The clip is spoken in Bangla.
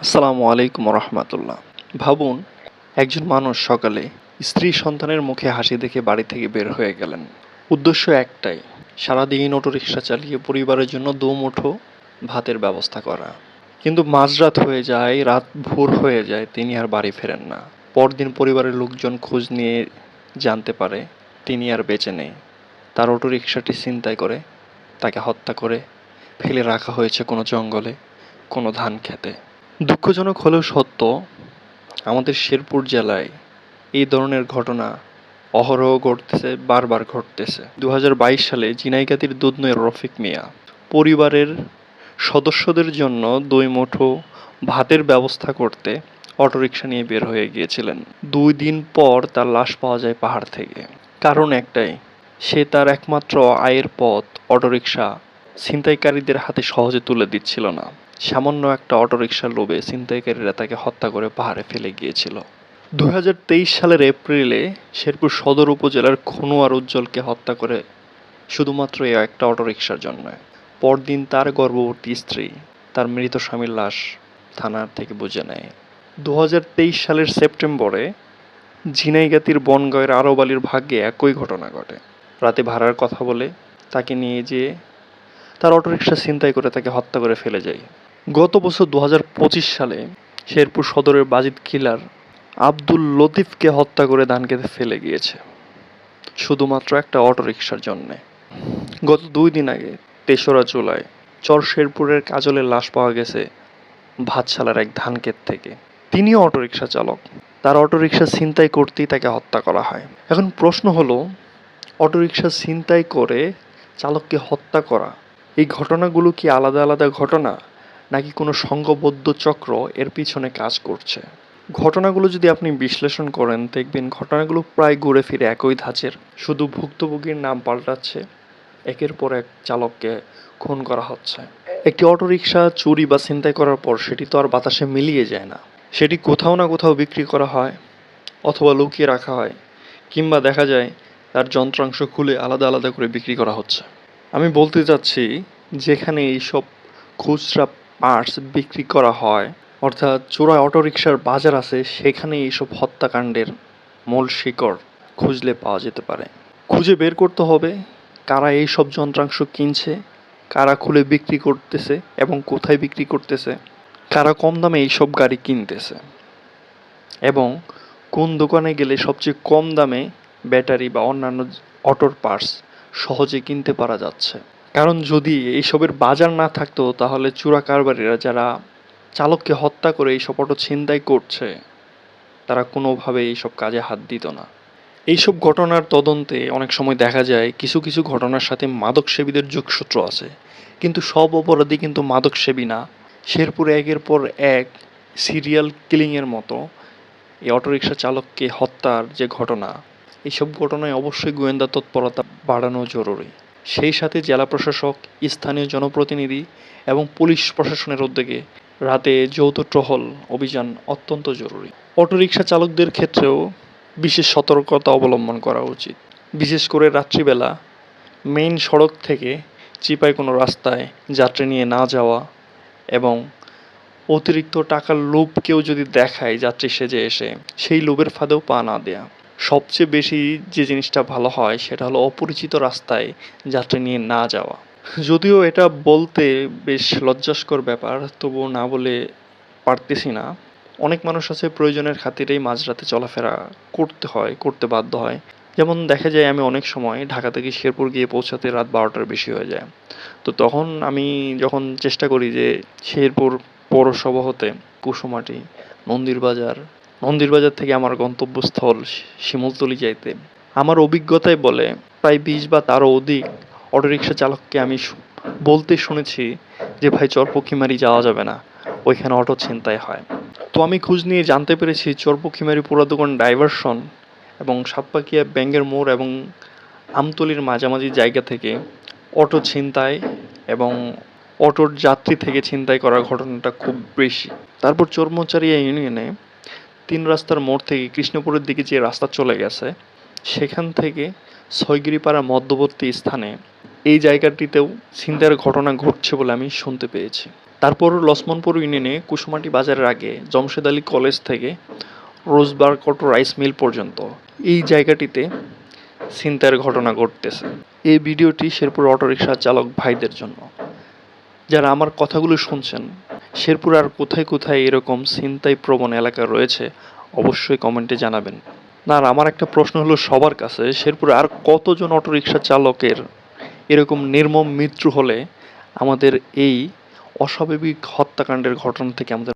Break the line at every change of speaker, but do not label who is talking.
আসসালামু আলাইকুম রহমতুল্লাহ। ভাবুন, একজন মানুষ সকালে স্ত্রী সন্তানের মুখে হাসি দেখে বাড়ি থেকে বের হয়ে গেলেন। উদ্দেশ্য একটাই, সারাদিন অটোরিকশা চালিয়ে পরিবারের জন্য দুমুঠো ভাতের ব্যবস্থা করা। কিন্তু মাঝরাত হয়ে যায়, রাত ভোর হয়ে যায়, তিনি আর বাড়ি ফেরেন না। পরদিন পরিবারের লোকজন খোঁজ নিয়ে জানতে পারে তিনি আর বেঁচে নেই। তার অটোরিকশাটি ছিনতাই করে তাকে হত্যা করে ফেলে রাখা হয়েছে কোনো জঙ্গলে, কোনো ধান খেতে। দুঃখজনক হলেও সত্য, আমাদের শেরপুর জেলায় এই ধরনের ঘটনা অহরহ ঘটতেছে, বারবার ঘটতেছে। 2022 সালে ঝিনাইগাতীর দুধনৈর রফিক মিয়া পরিবারের সদস্যদের জন্য 2 মুঠো ভাতের ব্যবস্থা করতে অটোরিকশা নিয়ে বের হয়ে গিয়েছিলেন। 2 দিন পর তার লাশ পাওয়া যায় পাহাড় থেকে। কারণ একটাই, সে তার একমাত্র আয়ের পথ অটোরিকশা ছিনতাইকারীদের হাতে সহজে তুলে দিচ্ছিল না। সামান্য একটা অটোরিকশার লোভে ছিনতাইকারীরা তাকে হত্যা করে পাহাড়ে ফেলে গিয়েছিল। 2023 সালের এপ্রিলে শেরপুর সদর উপজেলার খনুয়ার উজ্জ্বলকে হত্যা করে শুধুমাত্র এই একটা অটোরিকশার জন্য। পরদিন তার গর্ভবতী স্ত্রী তার মৃত স্বামীর লাশ থানার থেকে বুঝে নেয়। 2023 সালের সেপ্টেম্বরে ঝিনাইগাতীর বনগাঁয়ের আরব আলীর ভাগ্যে একই ঘটনা ঘটে। রাতে ভাড়ার কথা বলে তাকে নিয়ে যেয়ে তার অটোরিকশা ছিনতাই করে তাকে হত্যা করে ফেলে যায়। গত বছর 2025 সালে শেরপুর সদরের বাজিত খিলার আব্দুল লতিফকে হত্যা করে ধান খেতে ফেলে গিয়েছে শুধুমাত্র একটা অটোরিকশার জন্যে। গত 2 দিন আগে 3রা জুলাই চর শেরপুরের কাজলের লাশ পাওয়া গেছে ভাতশালার এক ধান ক্ষেত থেকে। তিনিও অটোরিকশা চালক, তার অটোরিকশা ছিনতাই করতেই তাকে হত্যা করা হয়। এখন প্রশ্ন হলো, অটোরিকশা ছিনতাই করে চালককে হত্যা করা, এই ঘটনাগুলো কি আলাদা আলাদা ঘটনা, নাকি কোনো সংঘবদ্ধ চক্র এর পিছনে কাজ করছে? ঘটনাগুলো যদি আপনি বিশ্লেষণ করেন, দেখবেন ঘটনাগুলো প্রায় ঘুরে ফিরে একই ধাঁচের, শুধু ভুক্তভোগীর নাম পাল্টাচ্ছে, একের পর এক চালককে খুন করা হচ্ছে। একটি অটোরিকশা চুরি বা ছিনতাই করার পর সেটি তো আর বাতাসে মিলিয়ে যায় না, সেটি কোথাও না কোথাও বিক্রি করা হয় অথবা লুকিয়ে রাখা হয়, কিংবা দেখা যায় তার যন্ত্রাংশ খুলে আলাদা আলাদা করে বিক্রি করা হচ্ছে। আমি বলতে চাচ্ছি, যেখানে এইসব খুচরা পার্টস বিক্রি করা হয়, অর্থাৎ চোরা অটোরিকশার বাজার আছে, সেখানে এইসব হত্যাকাণ্ডের মূল শিকড় খুঁজলে পাওয়া যেতে পারে। খুঁজে বের করতে হবে কারা এইসব যন্ত্রাংশ কিনছে, কারা খুলে বিক্রি করতেছে এবং কোথায় বিক্রি করতেছে, কারা কম দামে এইসব গাড়ি কিনতেছে, এবং কোন দোকানে গেলে সবচেয়ে কম দামে ব্যাটারি বা অন্যান্য অটোর পার্টস সহজে কিনতে পারা যাচ্ছে। কারণ যদি এইসবের বাজার না থাকতো, তাহলে চোরা কারবারিরা যারা চালককে হত্যা করে এইসব অটো ছিনতাই করছে, তারা কোনোভাবে এইসব কাজে হাত দিত না। এইসব ঘটনার তদন্তে অনেক সময় দেখা যায় কিছু কিছু ঘটনার সাথে মাদকসেবীদের যোগসূত্র আছে, কিন্তু সব অপরাধী কিন্তু মাদকসেবী না। শেরপুরে একের পর এক সিরিয়াল কিলিংয়ের মতো এই অটোরিকশা চালককে হত্যার যে ঘটনা, এইসব ঘটনায় অবশ্যই গোয়েন্দা তৎপরতা বাড়ানো জরুরি। সেই সাথে জেলা প্রশাসক, স্থানীয় জনপ্রতিনিধি এবং পুলিশ প্রশাসনের উদ্যোগে রাতে যৌথ টহল অভিযান অত্যন্ত জরুরি। অটোরিকশা চালকদের ক্ষেত্রেও বিশেষ সতর্কতা অবলম্বন করা উচিত। বিশেষ করে রাত্রিবেলা মেইন সড়ক থেকে চিপায় কোনো রাস্তায় যাত্রী নিয়ে না যাওয়া, এবং অতিরিক্ত টাকার লোভ কেউ যদি দেখায় যাত্রী সেজে এসে, সেই লোভের ফাঁদেও পা না দেয়া। সবচেয়ে বেশি যে জিনিসটা ভালো হয় সেটা হলো অপরিচিত রাস্তায় যাত্রী নিয়ে না যাওয়া। যদিও এটা বলতে বেশ লজ্জাস্কর ব্যাপার, তবুও না বলে পারতেছি না। অনেক মানুষ আছে প্রয়োজনের খাতিরেই মাঝরাতে চলাফেরা করতে বাধ্য হয়। যেমন দেখা যায়, আমি অনেক সময় ঢাকা থেকে শেরপুর গিয়ে পৌঁছাতে রাত 12টার বেশি হয়ে যায়। তো তখন আমি যখন চেষ্টা করি যে শেরপুর পৌরসভা হতে কুসুমাটি, মন্দিরবাজার থেকে আমার গন্তব্যস্থল শিমুলতলি যাইতে, আমার অভিজ্ঞতায় বলে প্রায় 20 বা তারও অধিক অটোরিকশা চালককে আমি বলতে শুনেছি যে ভাই, চরপক্ষীমারি যাওয়া যাবে না, ওইখানে অটো ছিনতাই হয়। তো আমি খোঁজ নিয়ে জানতে পেরেছি চরপক্ষীমারি পুরাদোকান ডাইভারশন এবং সাতপাকিয়া ব্যাঙ্গের মোড় এবং আমতলির মাঝামাঝি জায়গা থেকে অটো ছিনতাই এবং অটোর যাত্রী থেকে ছিনতাই করার ঘটনাটা খুব বেশি। তারপর চরমচারিয়া ইউনিয়নে 3 রাস্তার মোড় থেকে কৃষ্ণপুরের দিকে যে রাস্তা চলে গেছে, সেখান থেকে ছয়গিরিপাড়া মধ্যবর্তী স্থানে এই জায়গাটিতেও ছিনতাইয়ের ঘটনা ঘটছে বলে আমি শুনতে পেয়েছি। তারপর লছমনপুর ইউনিয়নে কুসুমাটি বাজারের আগে জমশেদ আলী কলেজ থেকে রোজবার্গ অটো রাইস মিল পর্যন্ত এই জায়গাটিতে ছিনতাইয়ের ঘটনা ঘটতেছে। এই ভিডিওটি শেরপুর অটোরিকশা চালক ভাইদের জন্য। যারা আমার কথাগুলো শুনছেন, শেরপুর আর কোথায় কোথায় এরকম ছিনতাই প্রবণ এলাকা রয়েছে অবশ্যই কমেন্টে জানাবেন। না, আর আমার একটা প্রশ্ন হলো সবার কাছে, শেরপুরে আর কতজন অটোরিকশা চালকের এরকম নির্মম মৃত্যু হলে আমাদের এই অস্বাভাবিক হত্যাকাণ্ডের ঘটনা থেকে আমাদের